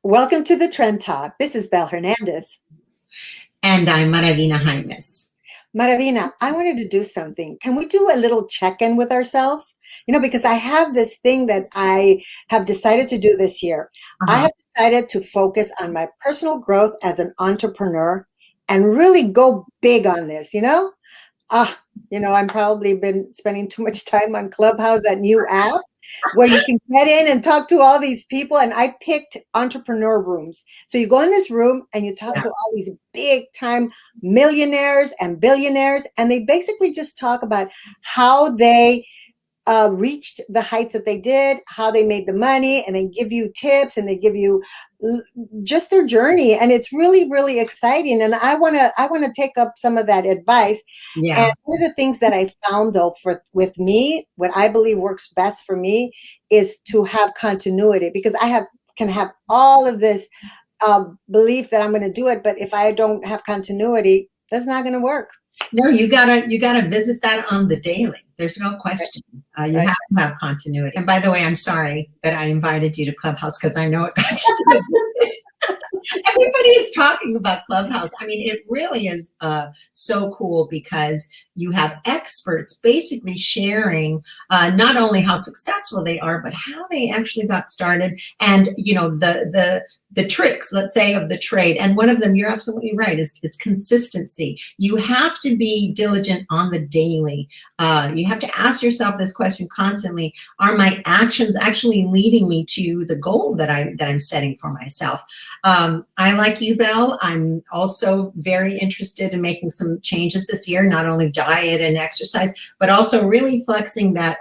Welcome to the Trend Talk. This is Belle Hernandez. And I'm Maravina Jaimes. Maravina, I wanted to do something. Can we do a little check-in with ourselves? Because I have this thing that I have decided to do this year. I have decided to focus on my personal growth as an entrepreneur and really go big on this, I'm probably been spending too much time on Clubhouse, that new app where you can get in and talk to all these people. And I picked entrepreneur rooms. So you go in this room and you talk to all these big time millionaires and billionaires, and they basically just talk about how they reached the heights that they did, how they made the money, and they give you tips and they give you just their journey. And it's really, really exciting. And I want to take up some of that advice. Yeah. And one of the things that I found though, with me, what I believe works best for me is to have continuity, because can have all of this belief that I'm going to do it. But if I don't have continuity, that's not going to work. No, you gotta visit that on the daily. There's no question. You have to have continuity. And by the way, I'm sorry that I invited you to Clubhouse, because I know it got you. Everybody is talking about Clubhouse. I mean, it really is so cool, because you have experts basically sharing not only how successful they are, but how they actually got started, and the tricks, let's say, of the trade. And one of them, you're absolutely right, is consistency. You have to be diligent on the daily. You have to ask yourself this question constantly: are my actions actually leading me to the goal that I'm setting for myself? I, like you, Belle, I'm also very interested in making some changes this year, not only diet and exercise, but also really flexing that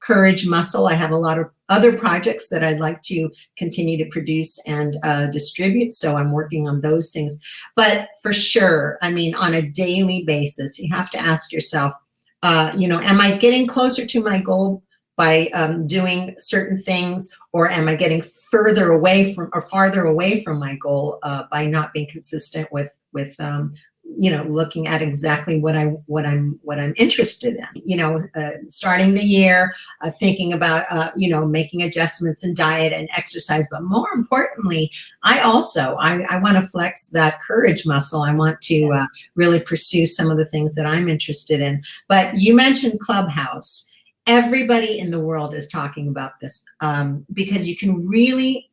courage muscle. I have a lot of other projects that I'd like to continue to produce and distribute. So I'm working on those things. But for sure, I mean, on a daily basis, you have to ask yourself, am I getting closer to my goal by doing certain things, or am I getting farther away from my goal by not being consistent with looking at exactly what I'm interested in. Starting the year, thinking about making adjustments in diet and exercise, but more importantly, I want to flex that courage muscle. I want to really pursue some of the things that I'm interested in. But you mentioned Clubhouse. Everybody in the world is talking about this because you can really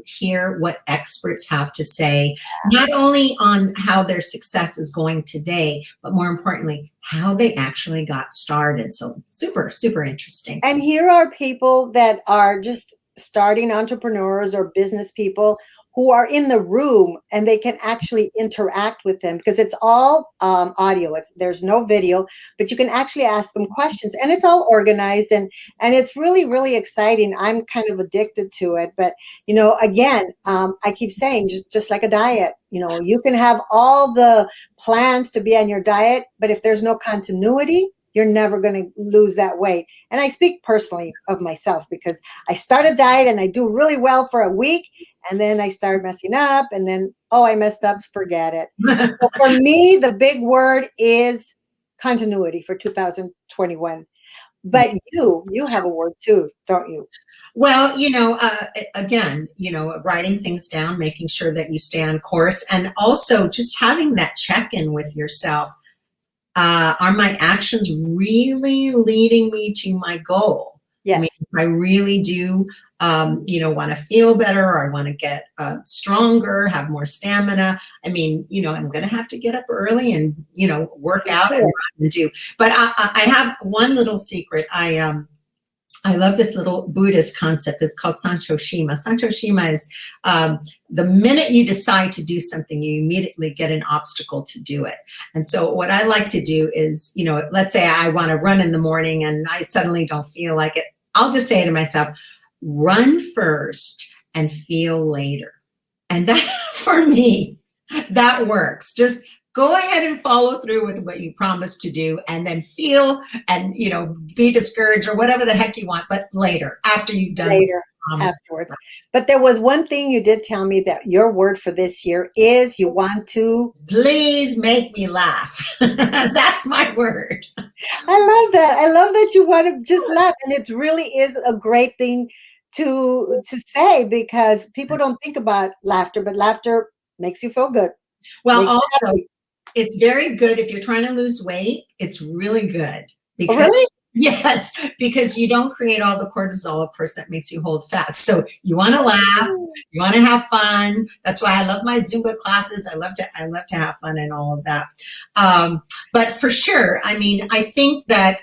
hear what experts have to say, not only on how their success is going today, but more importantly, how they actually got started. So super, super interesting. And here are people that are just starting entrepreneurs or business people who are in the room, and they can actually interact with them, because it's all audio. There's no video, but you can actually ask them questions, and it's all organized, and it's really, really exciting. I'm kind of addicted to it. But, again, I keep saying, just like a diet, you can have all the plans to be on your diet, but if there's no continuity, you're never going to lose that weight. And I speak personally of myself, because I start a diet and I do really well for a week, and then I start messing up, and then, I messed up, forget it. So for me, the big word is continuity for 2021. But you have a word too, don't you? Well, again, writing things down, making sure that you stay on course, and also just having that check-in with yourself. Are my actions really leading me to my goal? Yes. I mean, if I really do, want to feel better, or I want to get stronger, have more stamina. I mean, I'm going to have to get up early and, work out and run and do. But I have one little secret. I love this little Buddhist concept. It's called Sancho Shima. Sancho Shima is the minute you decide to do something, you immediately get an obstacle to do it. And so what I like to do is, let's say I want to run in the morning and I suddenly don't feel like it. I'll just say to myself, run first and feel later. And that, for me, that works. Just go ahead and follow through with what you promised to do, and then feel and, be discouraged or whatever the heck you want, but later, after you've done later, afterwards. But there was one thing you did tell me, that your word for this year is you want to... Please make me laugh. That's my word. I love that. I love that you want to just laugh. And it really is a great thing to say, because people don't think about laughter, but laughter makes you feel good. Well, Makes you also, happy. it's very good if you're trying to lose weight. It's really good Oh, because really? yes, because you don't create all the cortisol, of course, that makes you hold fat. So you want to laugh, you want to have fun. That's why I love my Zumba classes. I love to have fun and all of that. But for sure, I mean, I think that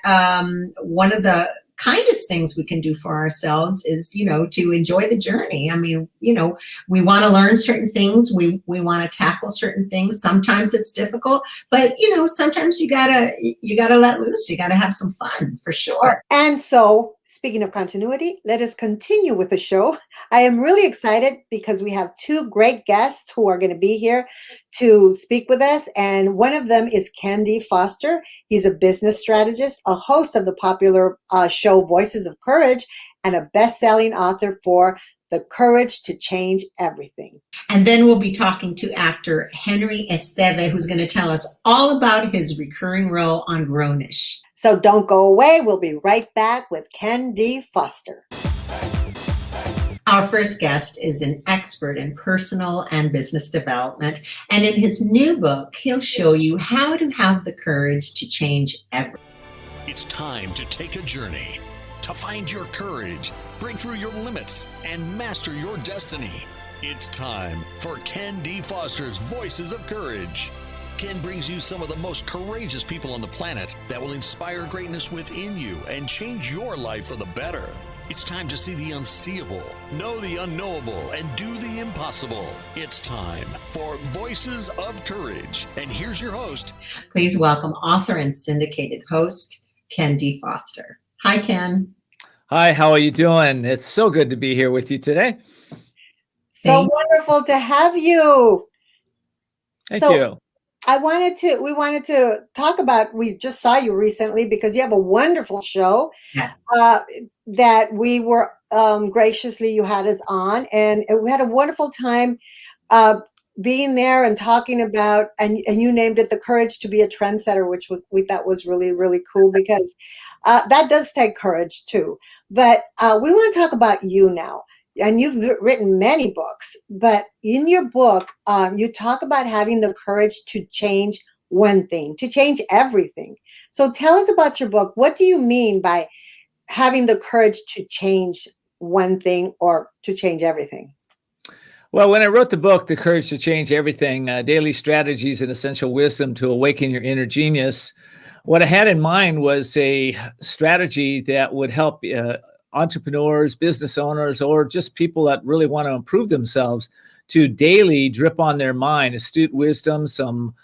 one of the kindest things we can do for ourselves is, you know, to enjoy the journey. I mean, you know, we want to learn certain things. We want to tackle certain things. Sometimes it's difficult, but you know, sometimes you gotta let loose. You gotta have some fun for sure. And so, speaking of continuity, let us continue with the show. I am really excited because we have two great guests who are going to be here to speak with us. And one of them is Ken D. Foster. He's a business strategist, a host of the popular show Voices of Courage, and a best-selling author for The Courage to Change Everything. And then we'll be talking to actor Henri Esteve, who's going to tell us all about his recurring role on Grownish. So don't go away. We'll be right back with Ken D. Foster. Our first guest is an expert in personal and business development. And in his new book, he'll show you how to have the courage to change everything. It's time to take a journey, to find your courage, break through your limits, and master your destiny. It's time for Ken D. Foster's Voices of Courage. Ken brings you some of the most courageous people on the planet that will inspire greatness within you and change your life for the better. It's time to see the unseeable, know the unknowable, and do the impossible. It's time for Voices of Courage. And here's your host. Please welcome author and syndicated host, Ken D. Foster. Hi, Ken. Hi, how are you doing? It's so good to be here with you today. So wonderful to have you. Thank you. We wanted to talk about, we just saw you recently because you have a wonderful show. Yes. That we were graciously, you had us on, and we had a wonderful time being there and talking about, and you named it The Courage to be a Trendsetter, which we thought was really, really cool, because that does take courage too. But we want to talk about you now. And you've written many books, but in your book, you talk about having the courage to change one thing, to change everything. So tell us about your book. What do you mean by having the courage to change one thing or to change everything? Well, when I wrote the book, The Courage to Change Everything, Daily Strategies and Essential Wisdom to Awaken Your Inner Genius, what I had in mind was a strategy that would help entrepreneurs, business owners, or just people that really want to improve themselves to daily drip on their mind astute wisdom, some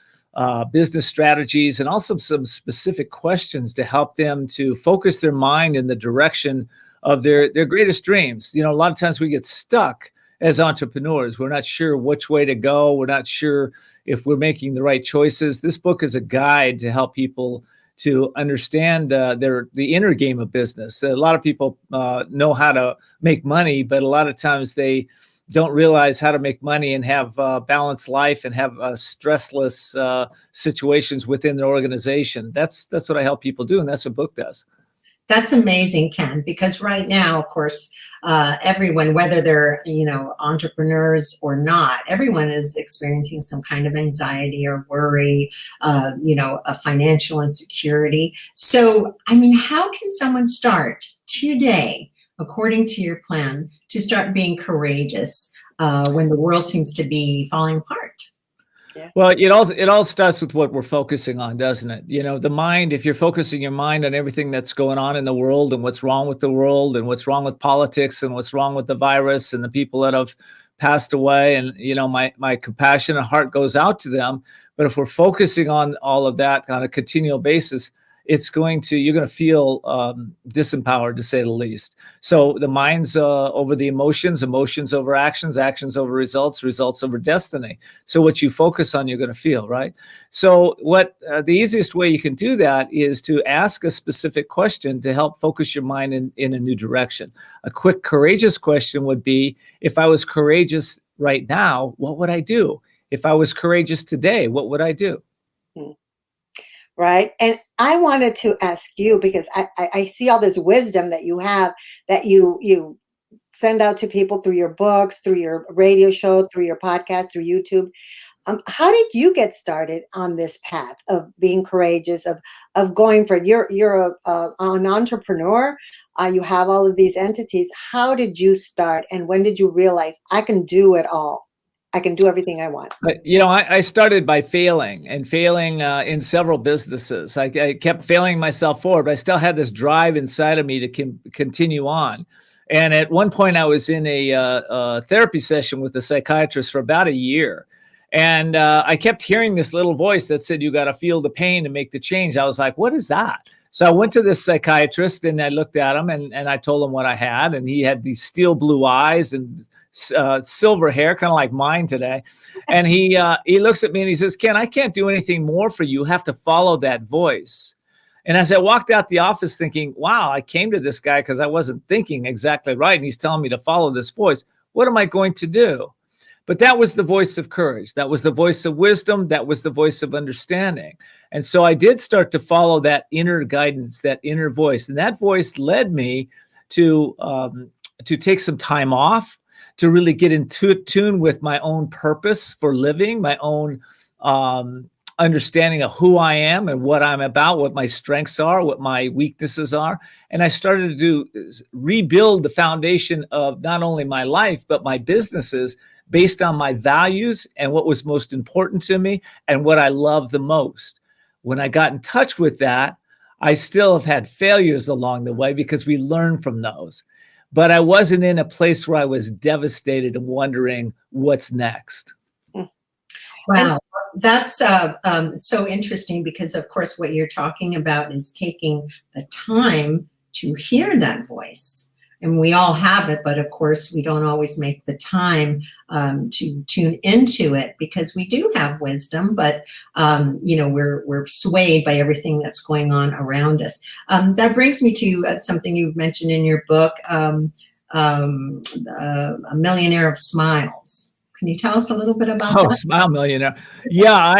business strategies, and also some specific questions to help them to focus their mind in the direction of their greatest dreams. You know, a lot of times we get stuck as entrepreneurs. We're not sure which way to go. We're not sure if we're making the right choices. This book is a guide to help people to understand the inner game of business. A lot of people know how to make money, but a lot of times they don't realize how to make money and have a balanced life and have stressless situations within their organization. That's what I help people do, and that's what book does. That's amazing, Ken, because right now, of course, everyone, whether they're, entrepreneurs or not, everyone is experiencing some kind of anxiety or worry, a financial insecurity. So, I mean, how can someone start today, according to your plan, to start being courageous when the world seems to be falling apart? Well, it all starts with what we're focusing on, doesn't it? You know, the mind, if you're focusing your mind on everything that's going on in the world and what's wrong with the world and what's wrong with politics and what's wrong with the virus and the people that have passed away, and, my compassionate heart goes out to them. But if we're focusing on all of that on a continual basis, you're going to feel disempowered, to say the least. So the mind's over the emotions over actions over results over destiny. So what you focus on, you're going to feel, right? So the easiest way you can do that is to ask a specific question to help focus your mind in a new direction. A quick, courageous question would be, if I was courageous right now, what would I do? If I was courageous today, what would I do? Right. And I wanted to ask you, because I see all this wisdom that you have, that you send out to people through your books, through your radio show, through your podcast, through YouTube. How did you get started on this path of being courageous, of going for it? You're an entrepreneur. You have all of these entities. How did you start, and when did you realize I can do it all? I can do everything I want. But, I started by failing in several businesses. I kept failing myself forward, but I still had this drive inside of me to continue on. And at one point, I was in a therapy session with a psychiatrist for about a year. And I kept hearing this little voice that said, you got to feel the pain to make the change. I was like, what is that? So I went to this psychiatrist and I looked at him and I told him what I had. And he had these steel blue eyes and silver hair, kind of like mine today. And he looks at me and he says, Ken, I can't do anything more for you. You have to follow that voice. And as I walked out the office thinking, wow, I came to this guy because I wasn't thinking exactly right. And he's telling me to follow this voice. What am I going to do? But that was the voice of courage. That was the voice of wisdom. That was the voice of understanding. And so I did start to follow that inner guidance, that inner voice. And that voice led me to take some time off, to really get in tune with my own purpose for living, my own understanding of who I am and what I'm about, what my strengths are, what my weaknesses are. And I started to rebuild the foundation of not only my life, but my businesses based on my values and what was most important to me and what I love the most. When I got in touch with that, I still have had failures along the way because we learn from those. But I wasn't in a place where I was devastated and wondering what's next. Wow. That's so interesting because, of course, what you're talking about is taking the time to hear that voice. And we all have it, but of course, we don't always make the time to tune into it because we do have wisdom, but we're swayed by everything that's going on around us. That brings me to something you've mentioned in your book, A Millionaire of Smiles. Can you tell us a little bit about that? Smile Millionaire. Yeah,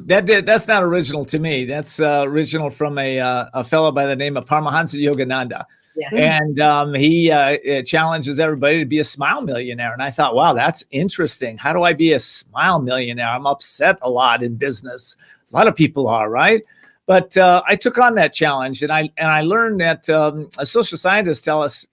that's not original to me. That's original from a fellow by the name of Paramahansa Yogananda. Yes. And he challenges everybody to be a smile millionaire. And I thought, wow, that's interesting. How do I be a smile millionaire? I'm upset a lot in business. A lot of people are, right? But I took on that challenge, and I learned that social scientists tell us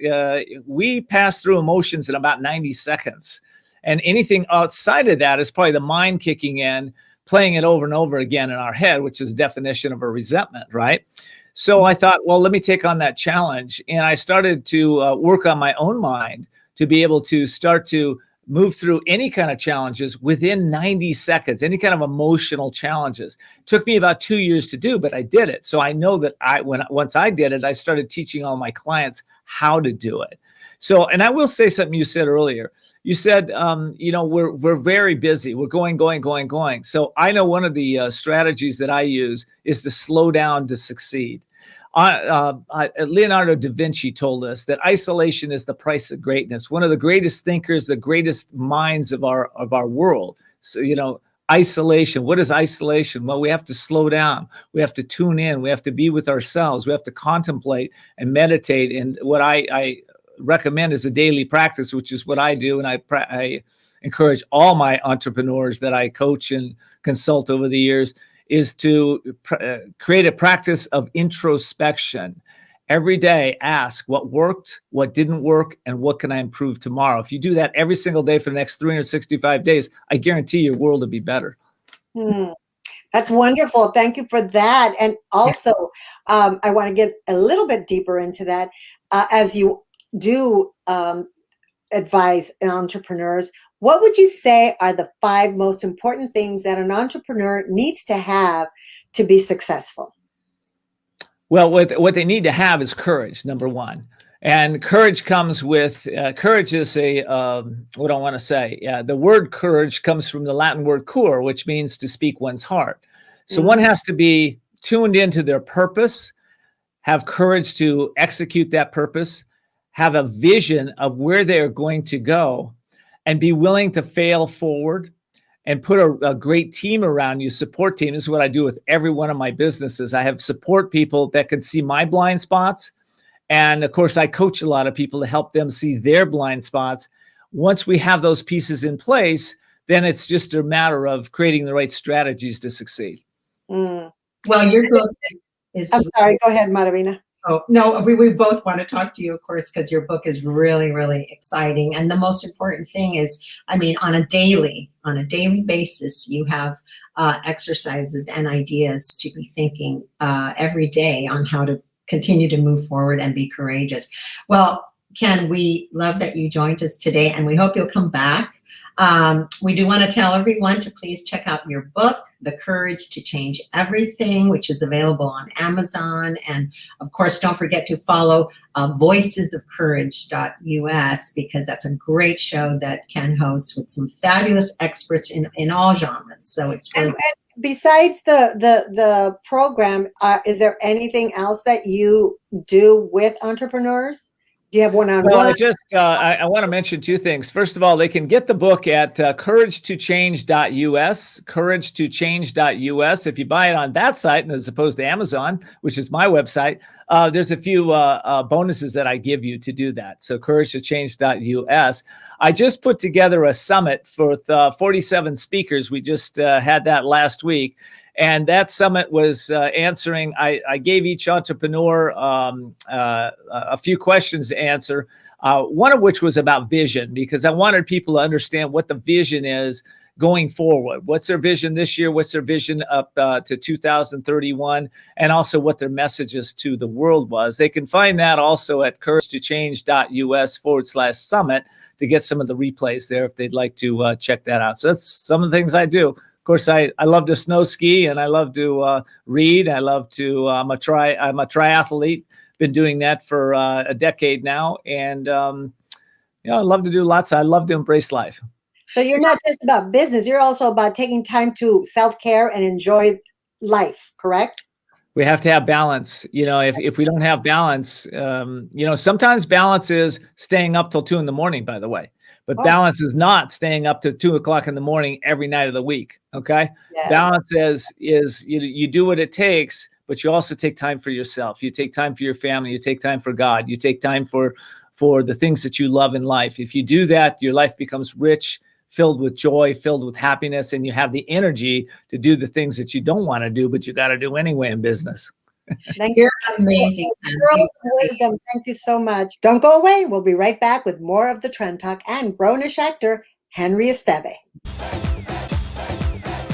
we pass through emotions in about 90 seconds. And anything outside of that is probably the mind kicking in, playing it over and over again in our head, which is the definition of a resentment, right? So I thought, well, let me take on that challenge. And I started to work on my own mind to be able to start to move through any kind of challenges within 90 seconds, any kind of emotional challenges. It took me about 2 years to do, but I did it. So I know that once I did it, I started teaching all my clients how to do it. So, and I will say something you said earlier. You said, we're very busy. We're going. So I know one of the strategies that I use is to slow down to succeed. Leonardo da Vinci told us that isolation is the price of greatness. One of the greatest thinkers, the greatest minds of our world. So, isolation. What is isolation? Well, we have to slow down. We have to tune in. We have to be with ourselves. We have to contemplate and meditate. And what I recommend is a daily practice, which is what I do. And I encourage all my entrepreneurs that I coach and consult over the years is to create a practice of introspection. Every day, ask what worked, what didn't work, and what can I improve tomorrow? If you do that every single day for the next 365 days, I guarantee your world will be better. That's wonderful. Thank you for that. And also, I want to get a little bit deeper into that. As you do advise entrepreneurs, what would you say are the 5 most important things that an entrepreneur needs to have to be successful? Well, what they need to have is courage, number one. And courage comes with, courage is what I want to say. Yeah, the word courage comes from the Latin word cur, which means to speak one's heart. So one has to be tuned into their purpose, have courage to execute that purpose, have a vision of where they're going to go, and be willing to fail forward and put a great team around you, support team. This is what I do with every one of my businesses. I have support people that can see my blind spots And of course, I coach a lot of people to help them see their blind spots. Once we have those pieces in place, then it's just a matter of creating the right strategies to succeed. Mm. Well, your book is I'm sorry. Go ahead, Maravina. Oh, no, we both want to talk to you, of course, because your book is really, really exciting. And the most important thing is, I mean, on a daily basis, you have exercises and ideas to be thinking every day on how to continue to move forward and be courageous. Well, Ken, we love that you joined us today, and we hope you'll come back. We do want to tell everyone to please check out your book, The Courage to Change Everything, which is available on Amazon. And of course, don't forget to follow voicesofcourage.us, because that's a great show that Ken hosts with some fabulous experts in all genres. So it's really and besides the program, is there anything else that you do with entrepreneurs? Do you have one-on-one? Well, I want to mention two things. First of all, they can get the book at couragetochange.us, couragetochange.us. If you buy it on that site, and as opposed to Amazon, which is my website, there's a few bonuses that I give you to do that. So couragetochange.us. I just put together a summit for 47 speakers. We just had that last week. And that summit was answering, I gave each entrepreneur a few questions to answer, one of which was about vision, because I wanted people to understand what the vision is going forward. What's their vision this year? What's their vision up to 2031? And also what their messages to the world was. They can find that also at couragetochange.us/summit to get some of the replays there if they'd like to check that out. So that's some of the things I do. Of course, I love to snow ski, and I love to read. I love to, I'm a triathlete. Been doing that for a decade now. And, I love to do lots. I love to embrace life. So you're not just about business. You're also about taking time to self-care and enjoy life, correct? We have to have balance. If we don't have balance, sometimes balance is staying up till 2 a.m, by the way. But balance is not staying up to 2 o'clock in the morning every night of the week. Okay. Yes. Balance is you do what it takes, but you also take time for yourself. You take time for your family. You take time for God. You take time for the things that you love in life. If you do that, your life becomes rich, filled with joy, filled with happiness, and you have the energy to do the things that you don't want to do, but you got to do anyway in business. Thank you. You're amazing. Girls of wisdom. Thank you so much. Don't go away. We'll be right back with more of the Trend Talk and Grownish actor Henri Esteve.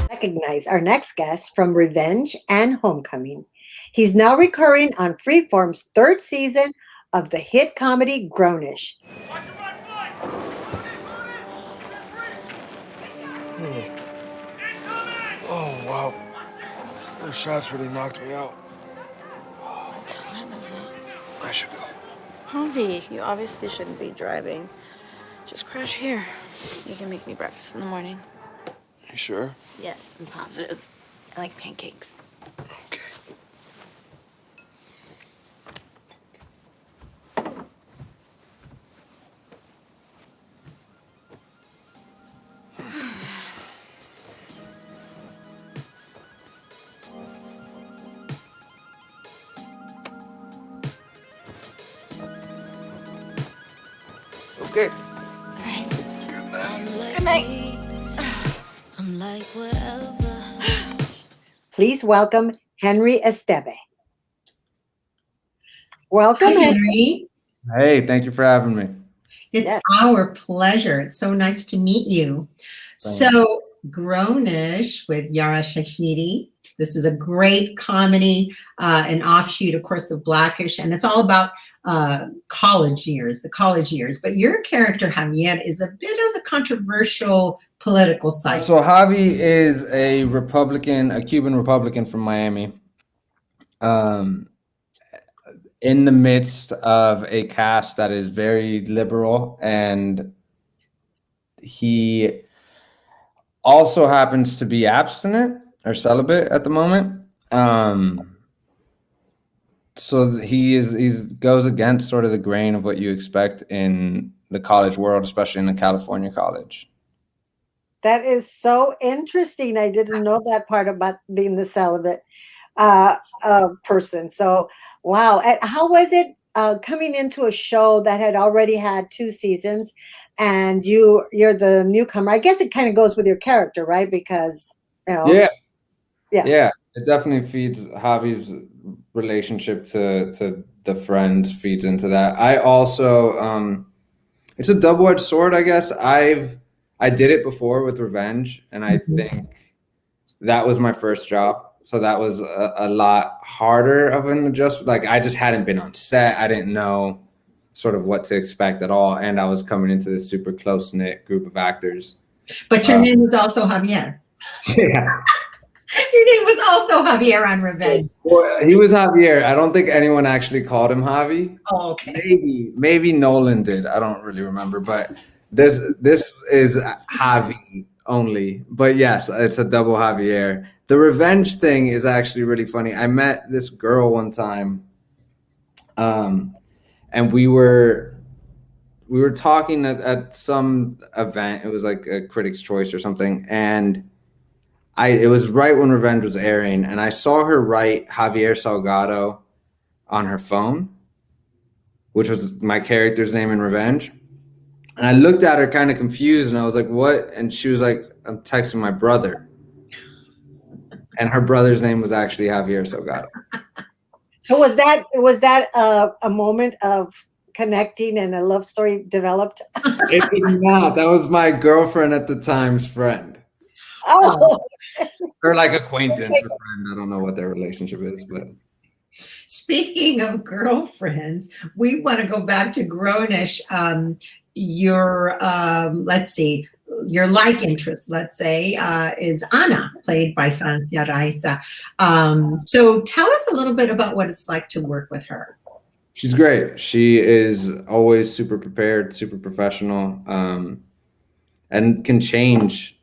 Recognize our next guest from Revenge and Homecoming. He's now recurring on Freeform's 3rd season of the hit comedy Grownish. Oh, wow. Those shots really knocked me out. What time is it? I should go. Andy, you obviously shouldn't be driving. Just crash here. You can make me breakfast in the morning. You sure? Yes, I'm positive. I like pancakes. Okay. Okay. All right. Good night. Good night. I'm like wherever. Please welcome Henri Esteve. Welcome, Hi, Henri. Hey, thank you for having me. It's our pleasure. It's so nice to meet you. So, Grownish with Yara Shahidi. This is a great comedy, an offshoot, of course, of Blackish, and it's all about the college years. But your character, Javier, is a bit on the controversial political side. So Javi is a Cuban Republican from Miami. In the midst of a cast that is very liberal, and he also happens to be abstinent or celibate at the moment. So he goes against sort of the grain of what you expect in the college world, especially in a California college. That is so interesting. I didn't know that part about being the celibate person. So, wow. And how was it coming into a show that had already had 2 seasons, and you're the newcomer? I guess it kind of goes with your character, right? Because Yeah, yeah. yeah. It definitely feeds Javi's relationship to the friends feeds into that. I also it's a double-edged sword, I guess. I did it before with Revenge, and I think that was my first job. So that was a lot harder of an adjustment. Like I just hadn't been on set. I didn't know sort of what to expect at all. And I was coming into this super close-knit group of actors. But your name was also Javier. Yeah. Your name was also Javier on Revenge. Well, he was Javier. I don't think anyone actually called him Javi. Oh, okay. Maybe Nolan did. I don't really remember. But this is Javi only. But yes, it's a double Javier. The Revenge thing is actually really funny. I met this girl one time, and we were talking at some event. It was like a Critics' Choice or something, and it was right when Revenge was airing, and I saw her write Javier Salgado on her phone, which was my character's name in Revenge. And I looked at her kind of confused, and I was like, "What?" And she was like, "I'm texting my brother." And her brother's name was actually Javier Salgado. So was that a moment of connecting and a love story developed? It did not. That was my girlfriend at the time's friend. Oh, Or like acquaintance or friend. I don't know what their relationship is, but Speaking of girlfriends, we want to go back to Grownish. Your let's see, your like interest, let's say, is Anna, played by Francia Raisa. So tell us a little bit about what it's like to work with her. she's great. She is always super prepared, super professional, and can change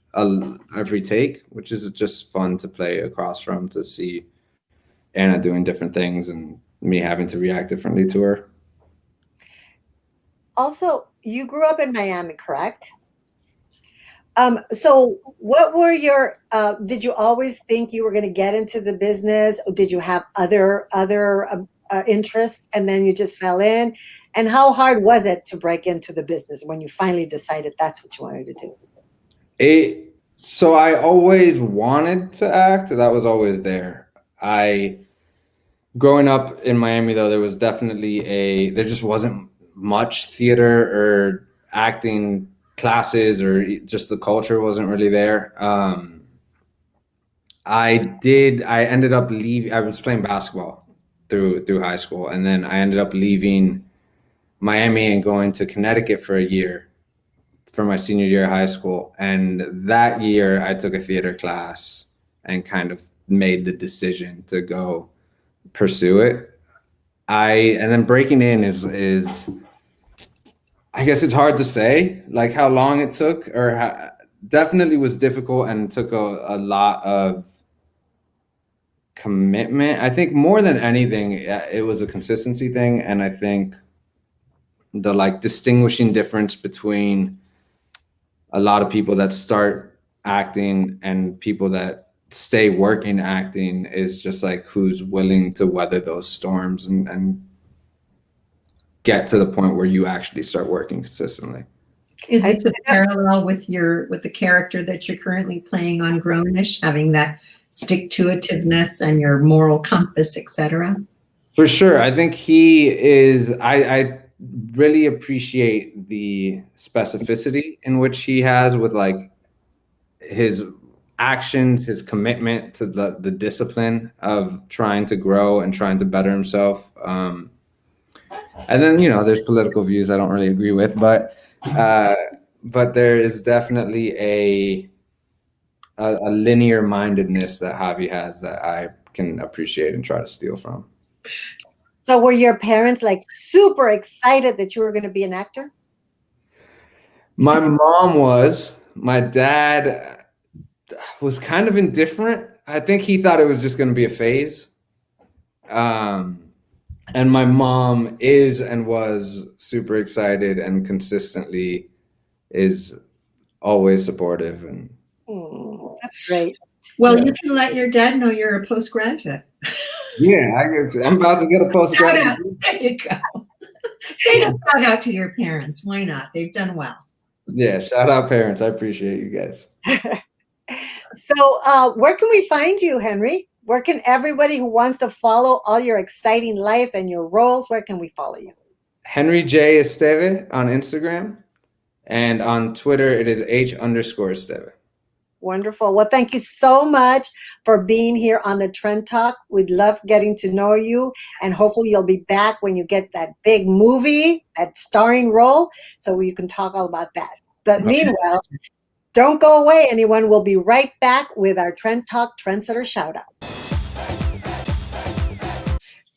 every take, which is just fun to play across from, to see Anna doing different things and me having to react differently to her. also, you grew up in Miami, correct? So what were your, did you always think you were going to get into the business? Or did you have other interests and then you just fell in? And how hard was it to break into the business when you finally decided that's what you wanted to do? So I always wanted to act. That was always there. Growing up in Miami, though, there was definitely there just wasn't much theater or acting classes, or just the culture wasn't really there. I ended up leaving. I was playing basketball through high school, and then I ended up leaving Miami and going to Connecticut for a year for my senior year of high school. And that year I took a theater class and kind of made the decision to go pursue it. And then breaking in is I guess it's hard to say like how long it took, or definitely was difficult and took a lot of commitment. I think more than anything, it was a consistency thing. And I think the like distinguishing difference between a lot of people that start acting and people that stay working acting is just like who's willing to weather those storms and get to the point where you actually start working consistently. Is this a parallel with the character that you're currently playing on Grownish, having that stick-to-itiveness and your moral compass, etc.? For sure. I think he is, I really appreciate the specificity in which he has with like his actions, his commitment to the discipline of trying to grow and trying to better himself. And then, there's political views I don't really agree with, but there is definitely a linear mindedness that Javi has that I can appreciate and try to steal from. So were your parents like super excited that you were going to be an actor? My mom was. My dad was kind of indifferent. I think he thought it was just going to be a phase. And my mom is and was super excited and consistently is always supportive. And That's great. Well, you can let your dad know you're a postgraduate. Yeah, I'm about to get a postgrad. There you go. Say a shout out to your parents. Why not? They've done well. Yeah, shout out parents. I appreciate you guys. So where can we find you, Henry? Where can everybody who wants to follow all your exciting life and your roles, where can we follow you? Henri J. Esteve on Instagram, and on Twitter it is H_Esteve. Wonderful. Well, thank you so much for being here on the Trend Talk. We'd love getting to know you, and hopefully you'll be back when you get that big movie, that starring role, so you can talk all about that. But meanwhile, don't go away, anyone. We'll be right back with our Trend Talk Trendsetter shout out.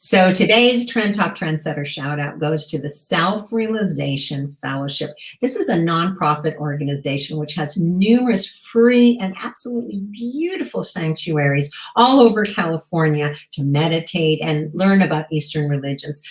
So today's Trend Talk Trendsetter shout out goes to the Self-Realization Fellowship. This is a nonprofit organization which has numerous free and absolutely beautiful sanctuaries all over California to meditate and learn about Eastern religions.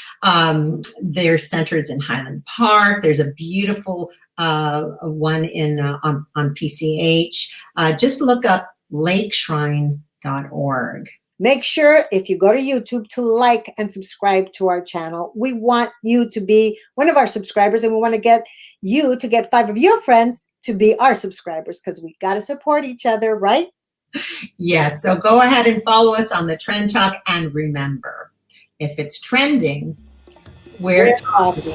There's centers in Highland Park. There's a beautiful one in on PCH. Just look up lakeshrine.org. Make sure if you go to YouTube to like and subscribe to our channel. We want you to be one of our subscribers, and we want to get you to get 5 of your friends to be our subscribers, because we got to support each other, right? Yes, so go ahead and follow us on the Trend Talk, and remember, if it's trending, we're talking.